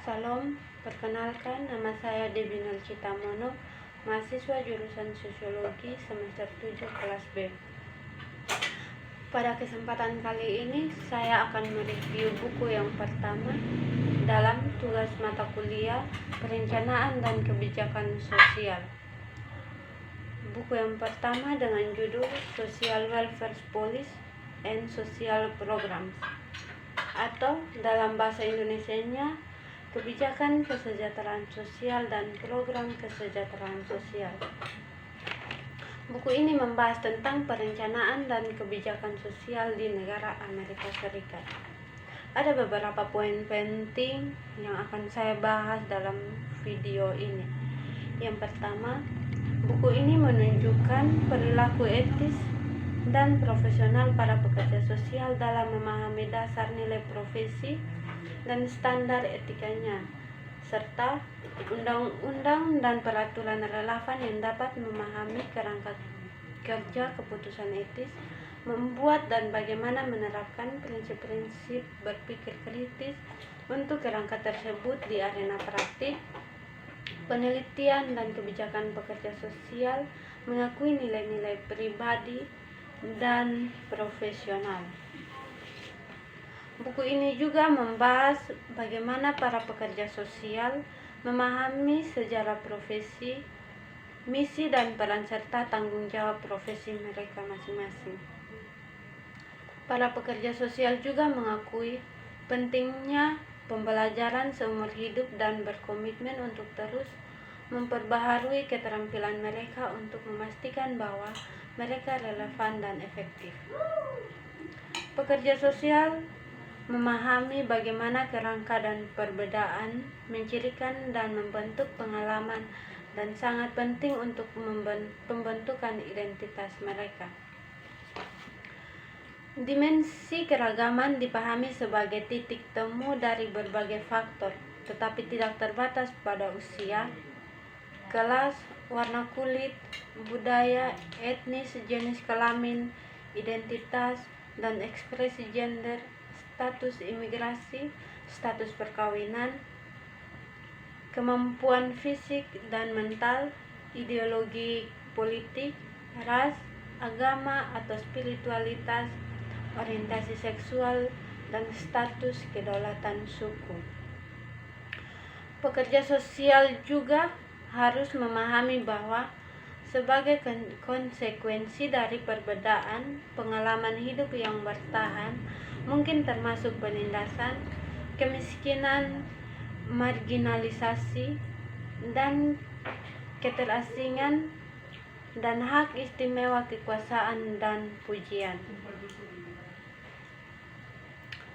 Salam, perkenalkan nama saya Debbie Nurcita Mono, mahasiswa jurusan Sosiologi semester 7 kelas B. Pada kesempatan kali ini saya akan mereview buku yang pertama dalam tugas mata kuliah Perencanaan dan Kebijakan Sosial. Buku yang pertama dengan judul Social Welfare Policy and Social Programs, atau dalam bahasa Indonesianya Kebijakan Kesejahteraan Sosial dan Program Kesejahteraan Sosial. Buku ini membahas tentang perencanaan dan kebijakan sosial di negara Amerika Serikat. Ada beberapa poin penting yang akan saya bahas dalam video ini. Yang pertama, buku ini menunjukkan perilaku etis dan profesional para pekerja sosial dalam memahami dasar nilai profesi dan standar etikanya, serta undang-undang dan peraturan relevan yang dapat memahami kerangka kerja keputusan etis, membuat dan bagaimana menerapkan prinsip-prinsip berpikir kritis untuk kerangka tersebut di arena praktik, penelitian dan kebijakan pekerja sosial, mengakui nilai-nilai pribadi dan profesional. Buku ini juga membahas bagaimana para pekerja sosial memahami sejarah profesi, misi dan peran serta tanggung jawab profesi mereka masing-masing. Para pekerja sosial juga mengakui pentingnya pembelajaran seumur hidup dan berkomitmen untuk terus memperbaharui keterampilan mereka untuk memastikan bahwa mereka relevan dan efektif. Pekerja sosial memahami bagaimana kerangka dan perbedaan mencirikan dan membentuk pengalaman dan sangat penting untuk pembentukan identitas mereka. Dimensi keragaman dipahami sebagai titik temu dari berbagai faktor, tetapi tidak terbatas pada usia, kelas, warna kulit, budaya, etnis, jenis kelamin, identitas, dan ekspresi gender, status imigrasi, status perkawinan, kemampuan fisik dan mental, ideologi politik, ras, agama atau spiritualitas, orientasi seksual, dan status kedaulatan suku. Pekerja sosial juga harus memahami bahwa sebagai konsekuensi dari perbedaan pengalaman hidup yang bertahan, mungkin termasuk penindasan, kemiskinan, marginalisasi, dan keterasingan, dan hak istimewa kekuasaan dan pujian.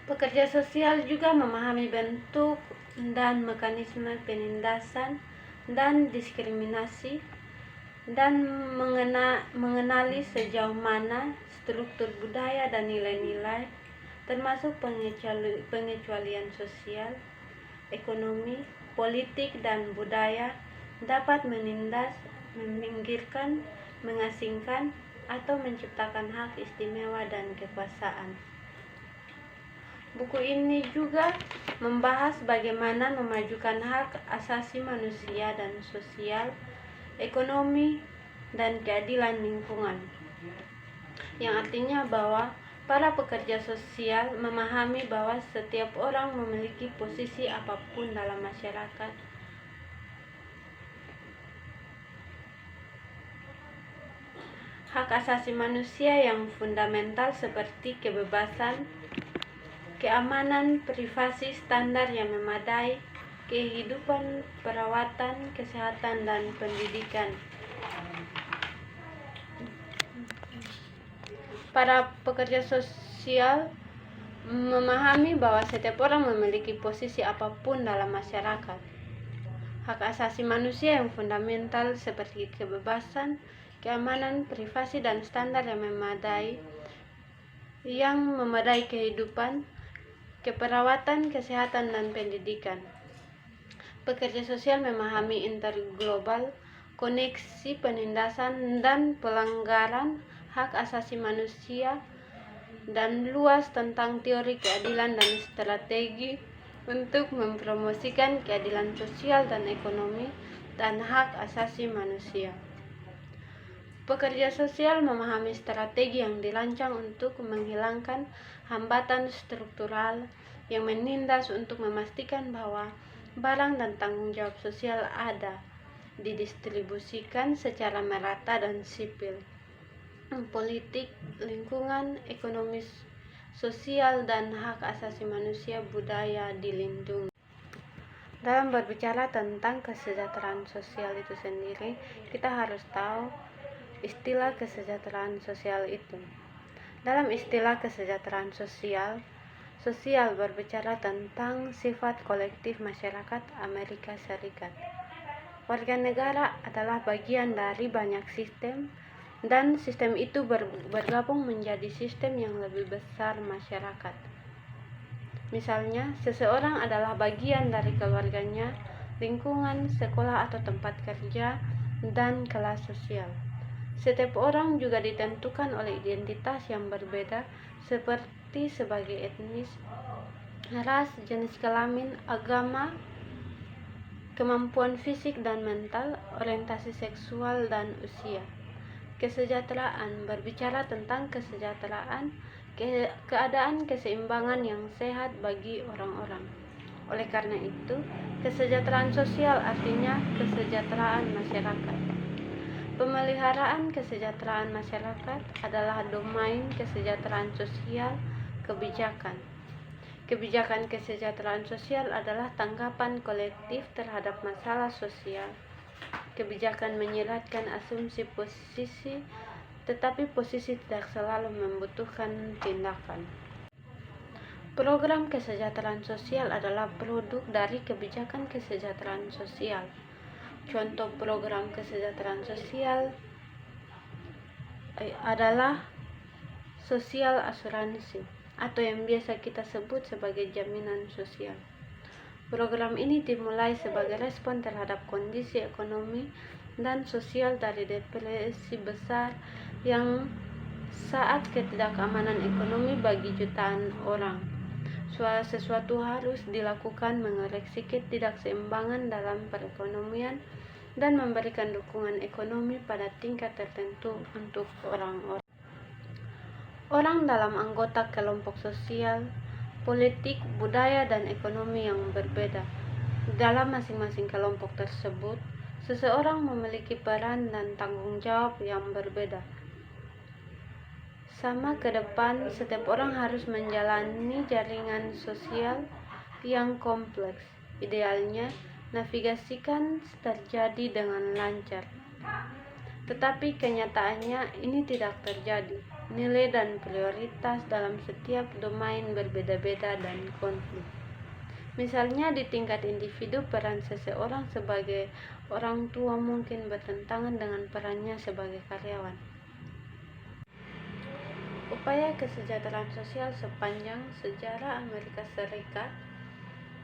Pekerja sosial juga memahami bentuk dan mekanisme penindasan dan diskriminasi, dan mengenali sejauh mana struktur budaya dan nilai-nilai, termasuk pengecualian sosial, ekonomi, politik, dan budaya, dapat menindas, meminggirkan, mengasingkan, atau menciptakan hak istimewa dan kekuasaan. Buku ini juga membahas bagaimana memajukan hak asasi manusia dan sosial, ekonomi, dan keadilan lingkungan, yang artinya bahwa para pekerja sosial memahami bahwa setiap orang memiliki posisi apapun dalam masyarakat, hak asasi manusia yang fundamental seperti kebebasan, keamanan, privasi, standar yang memadai, kehidupan, perawatan, kesehatan, dan pendidikan. Para pekerja sosial memahami bahwa setiap orang memiliki posisi apapun dalam masyarakat. Hak asasi manusia yang fundamental seperti kebebasan, keamanan, privasi, dan standar yang memadai kehidupan, keperawatan, kesehatan, dan pendidikan. Pekerja sosial memahami interglobal, koneksi penindasan dan pelanggaran hak asasi manusia, dan luas tentang teori keadilan dan strategi untuk mempromosikan keadilan sosial dan ekonomi dan hak asasi manusia. Pekerja sosial memahami strategi yang dirancang untuk menghilangkan hambatan struktural yang menindas untuk memastikan bahwa barang dan tanggung jawab sosial ada, didistribusikan secara merata dan sipil. Politik, lingkungan, ekonomi, sosial, dan hak asasi manusia budaya dilindungi. Dalam berbicara tentang kesejahteraan sosial itu sendiri, kita harus tahu istilah kesejahteraan sosial itu. Dalam istilah kesejahteraan sosial, sosial berbicara tentang sifat kolektif masyarakat Amerika Serikat. Warga negara adalah bagian dari banyak sistem, dan sistem itu bergabung menjadi sistem yang lebih besar masyarakat. Misalnya, seseorang adalah bagian dari keluarganya, lingkungan, sekolah atau tempat kerja, dan kelas sosial. Setiap orang juga ditentukan oleh identitas yang berbeda, seperti sebagai etnis, ras, jenis kelamin, agama, kemampuan fisik dan mental, orientasi seksual, dan usia. Kesejahteraan berbicara tentang kesejahteraan, keadaan keseimbangan yang sehat bagi orang-orang. Oleh karena itu, kesejahteraan sosial artinya kesejahteraan masyarakat. Pemeliharaan kesejahteraan masyarakat adalah domain kesejahteraan sosial kebijakan. Kebijakan kesejahteraan sosial adalah tanggapan kolektif terhadap masalah sosial. Kebijakan menyiratkan asumsi posisi, tetapi posisi tidak selalu membutuhkan tindakan. Program kesejahteraan sosial adalah produk dari kebijakan kesejahteraan sosial. Contoh program kesejahteraan sosial adalah sosial asuransi, atau yang biasa kita sebut sebagai jaminan sosial. Program ini dimulai sebagai respon terhadap kondisi ekonomi dan sosial dari depresi besar yang saat ketidakamanan ekonomi bagi jutaan orang. Sesuatu harus dilakukan mengoreksi ketidakseimbangan dalam perekonomian dan memberikan dukungan ekonomi pada tingkat tertentu untuk orang-orang. Orang dalam anggota kelompok sosial, politik, budaya, dan ekonomi yang berbeda. Dalam masing-masing kelompok tersebut, seseorang memiliki peran dan tanggung jawab yang berbeda. Sama ke depan, setiap orang harus menjalani jaringan sosial yang kompleks. Idealnya, navigasikan terjadi dengan lancar. Tetapi kenyataannya ini tidak terjadi. Nilai dan prioritas dalam setiap domain berbeda-beda dan konflik. Misalnya di tingkat individu, peran seseorang sebagai orang tua mungkin bertentangan dengan perannya sebagai karyawan. Upaya kesejahteraan sosial sepanjang sejarah Amerika Serikat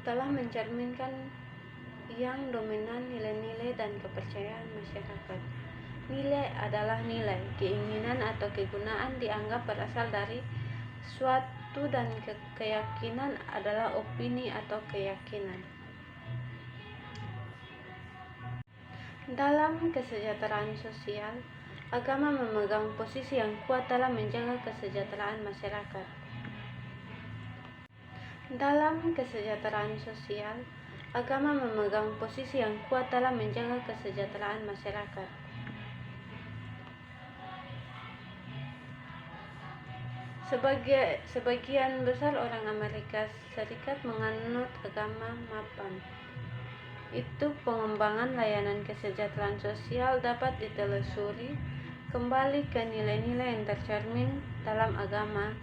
telah mencerminkan yang dominan nilai-nilai dan kepercayaan masyarakat. Nilai adalah nilai, keinginan atau kegunaan dianggap berasal dari suatu, dan keyakinan adalah opini atau keyakinan. Dalam kesejahteraan sosial, agama memegang posisi yang kuat dalam menjaga kesejahteraan masyarakat. Dalam kesejahteraan sosial, agama memegang posisi yang kuat dalam menjaga kesejahteraan masyarakat. Sebagian besar orang Amerika Serikat menganut agama Mapan. Itu pengembangan layanan kesejahteraan sosial dapat ditelusuri kembali ke nilai-nilai yang tercermin dalam agama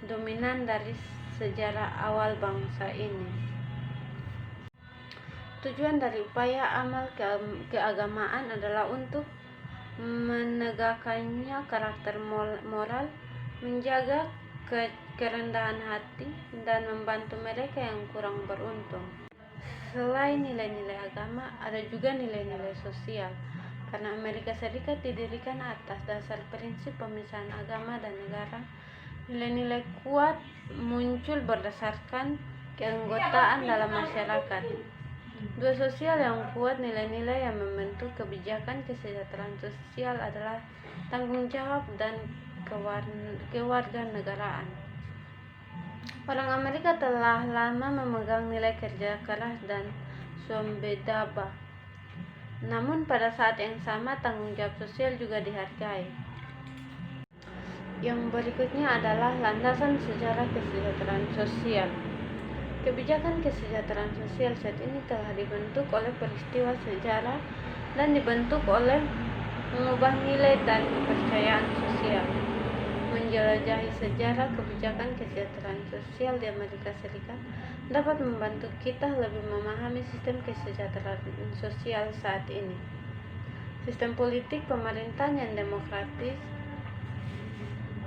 dominan dari sejarah awal bangsa ini. Tujuan dari upaya amal keagamaan adalah untuk menegakkannya karakter moral, menjaga kerendahan hati, dan membantu mereka yang kurang beruntung. Selain nilai-nilai agama, ada juga nilai-nilai sosial. Karena Amerika Serikat didirikan atas dasar prinsip pemisahan agama dan negara, nilai-nilai kuat muncul berdasarkan keanggotaan dalam masyarakat. Dua sosial yang kuat, nilai-nilai yang membentuk kebijakan kesejahteraan sosial adalah tanggung jawab dan kewarganegaraan. Orang Amerika telah lama memegang nilai kerja keras dan swambedaba. Namun pada saat yang sama tanggung jawab sosial juga dihargai. Yang berikutnya adalah landasan sejarah kesejahteraan sosial. Kebijakan kesejahteraan sosial saat ini telah dibentuk oleh peristiwa sejarah dan dibentuk oleh mengubah nilai dan kepercayaan sosial. Menjelajahi sejarah kebijakan kesejahteraan sosial di Amerika Serikat dapat membantu kita lebih memahami sistem kesejahteraan sosial saat ini. Sistem politik pemerintahan yang demokratis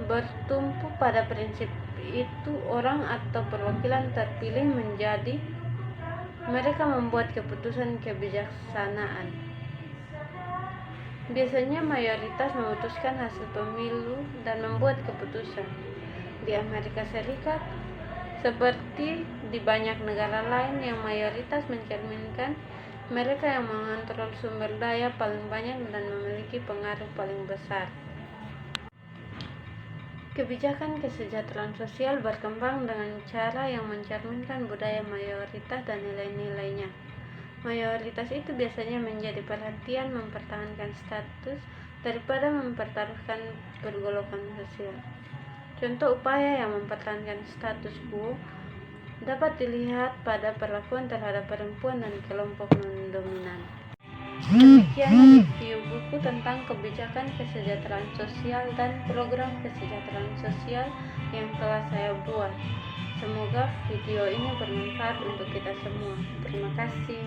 bertumpu pada prinsip itu orang atau perwakilan terpilih menjadi mereka membuat keputusan kebijaksanaan. Biasanya mayoritas memutuskan hasil pemilu dan membuat keputusan. Di Amerika Serikat, seperti di banyak negara lain yang mayoritas mencerminkan mereka yang mengontrol sumber daya paling banyak dan memiliki pengaruh paling besar. Kebijakan kesejahteraan sosial berkembang dengan cara yang mencerminkan budaya mayoritas dan nilai-nilainya. Mayoritas itu biasanya menjadi perhatian mempertahankan status daripada mempertaruhkan pergolakan sosial. Contoh upaya yang mempertahankan status quo dapat dilihat pada perlakuan terhadap perempuan dan kelompok non-dominan. Demikian review buku tentang kebijakan kesejahteraan sosial dan program kesejahteraan sosial yang telah saya buat. Semoga video ini bermanfaat untuk kita semua. Terima kasih.